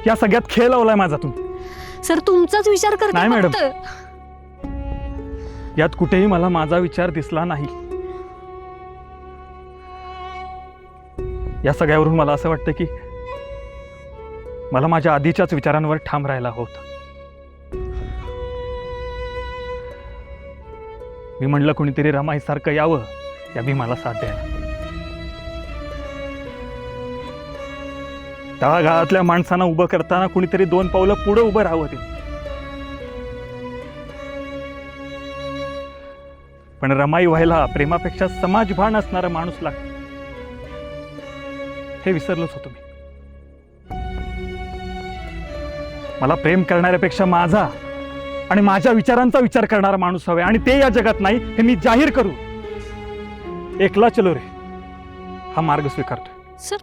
या सगळ्यात खेळ लावलाय माझा तुम्ही. सर तुमचाच विचार करते नाही मॅडम. फक्त. यात कुठेही मला माझा विचार दिसला नाही. या सगळ्यावरून मला असं वाटतं की मला माझ्या आधीच्याच विचारांवर ठाम राहायला होतं. मी म्हणलं कुणीतरी रमाईसारखं यावं या बी मला साथ द्यायला. तळागाळातल्या माणसांना उभं करताना कुणीतरी 2 पावलं पुढे उभं राहावं ते. पण रमाई व्हायला प्रेमापेक्षा समाजभान असणारा माणूस लागतो हे विसरलोच होतो मी. मला प्रेम करणाऱ्यापेक्षा माझा आणि माझ्या विचारांचा विचार करणारा माणूस हवा आणि ते या जगात नाही हे मी जाहीर करू. एकला चलो रे हा मार्ग स्वीकारतोय. सर